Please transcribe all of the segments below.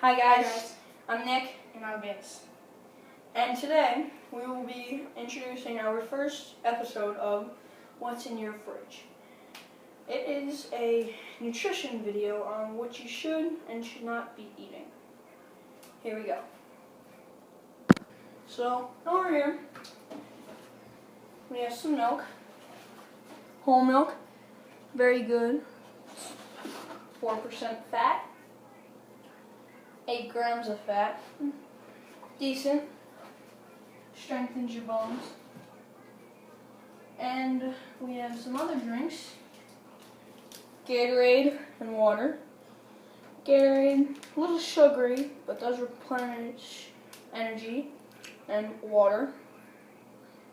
Hi guys, I'm Nick, And I'm Vince. and today we will be introducing our first episode of What's in Your Fridge. It is a nutrition video on what you should and should not be eating. Here we go. So, over here, we have some milk, whole milk, very good, 4% fat. 8 grams of fat. Decent. Strengthens your bones. And we have some other drinks. Gatorade and water. Gatorade, a little sugary, but does replenish energy. And water.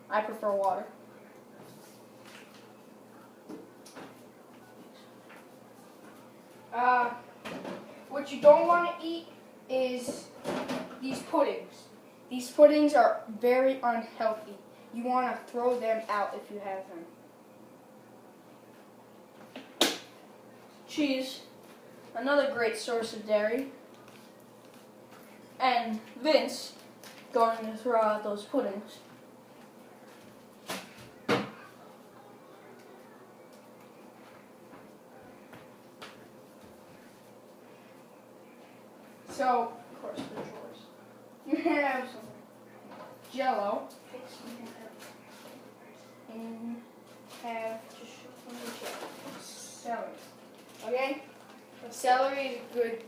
I prefer water. What you don't want to eat is these puddings. These puddings are very unhealthy. You want to throw them out if you have them. Cheese, another great source of dairy. And Vince going to throw out those puddings. So, of course, for yours, you have some Jello, and have just celery. Okay, celery is good.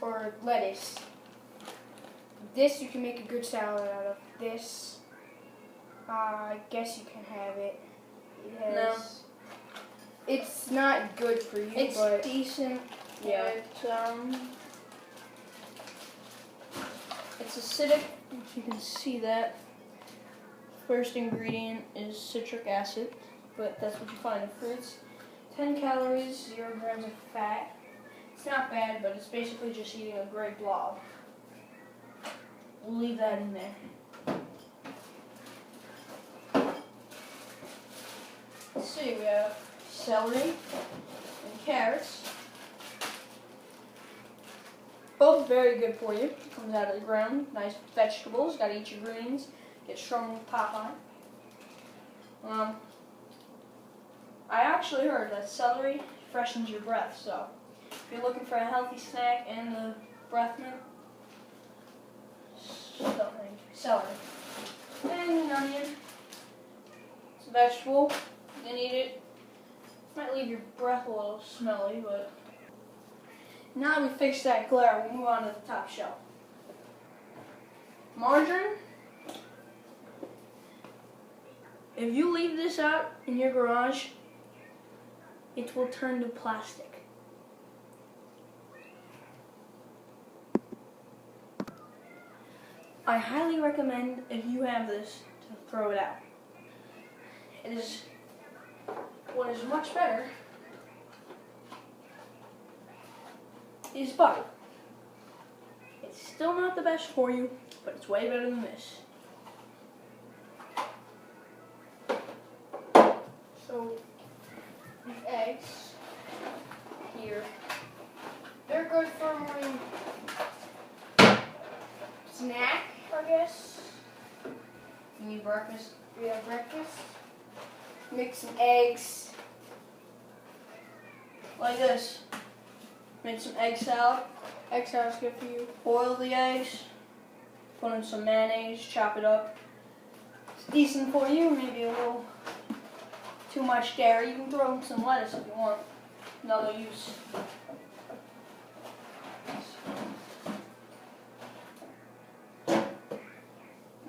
Or lettuce. This you can make a good salad out of. This, I guess you can have it. It has, No. It's not good for you, It's but decent. yeah. It's acidic, if you can see that. First ingredient is citric acid, but that's what you find in fruits. 10 calories, 0 grams of fat. It's not bad, but it's basically just eating a gray blob. We'll leave that in there. Let's see, we have celery and carrots. Both very good for you. Comes out of the ground. Nice vegetables. Gotta eat your greens. Get strong with Popeye. I actually heard that celery freshens your breath, so if you're looking for a healthy snack and the breath mint, celery. And an onion. It's a vegetable. You can eat it. Might leave your breath a little smelly, but now that we fixed that glare, we'll move on to the top shelf. Margarine. If you leave this out in your garage, it will turn to plastic. I highly recommend, if you have this, to throw it out. It is what is much better is butter. It's still not the best for you, but it's way better than this. So, these eggs here, they're good for my snack, I guess. You need breakfast? We have breakfast. Mix some eggs. Like this. Make some egg salad. Egg salad's good for you. Boil the eggs. Put in some mayonnaise. Chop it up. It's decent for you. Maybe a little too much dairy. You can throw in some lettuce if you want. Another use.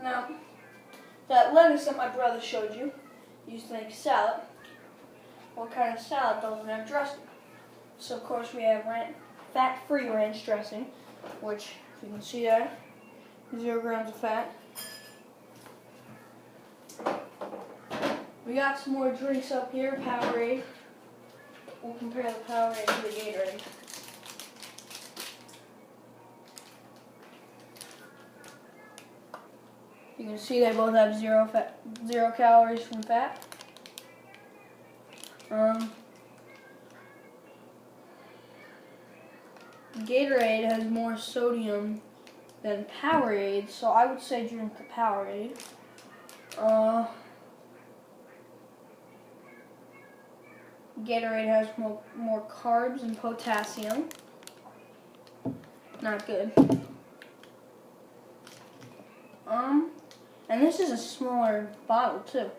Now, that lettuce that my brother showed you, used to make salad. What kind of salad doesn't have dressing? So of course we have fat-free ranch dressing, which, if you can see there, 0 grams of fat. We got some more drinks up here, Powerade. We'll compare the Powerade to the Gatorade. You can see they both have 0 calories from fat. Gatorade has more sodium than Powerade, so I would say drink the Powerade. Gatorade has more carbs and potassium. Not good. And this is a smaller bottle too.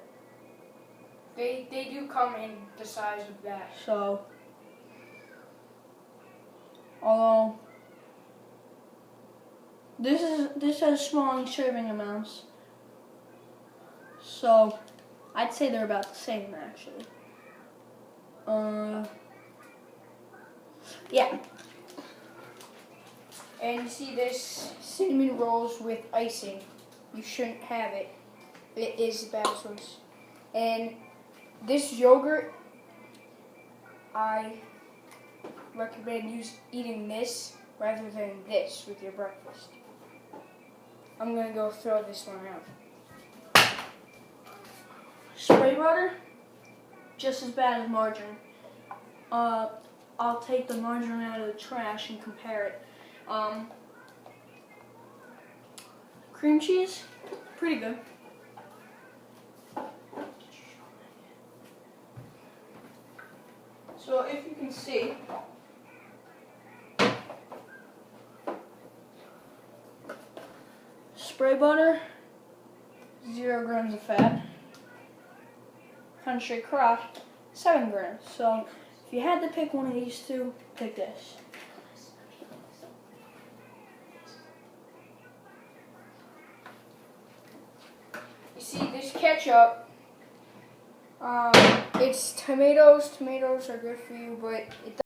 They do come in the size of that. So, although this has small serving amounts, so I'd say they're about the same actually. Yeah. And you see this cinnamon rolls with icing. You shouldn't have it. It is a bad choice. And this yogurt, I recommend eating this rather than this with your breakfast. I'm gonna go throw this one out. Spray butter, just as bad as margarine. I'll take the margarine out of the trash and compare it. Cream cheese, pretty good. So if you can see, spray butter, 0 grams of fat. Country Crock, 7 grams. So if you had to pick one of these two, pick this. You see this ketchup, it's tomatoes. Tomatoes are good for you, but it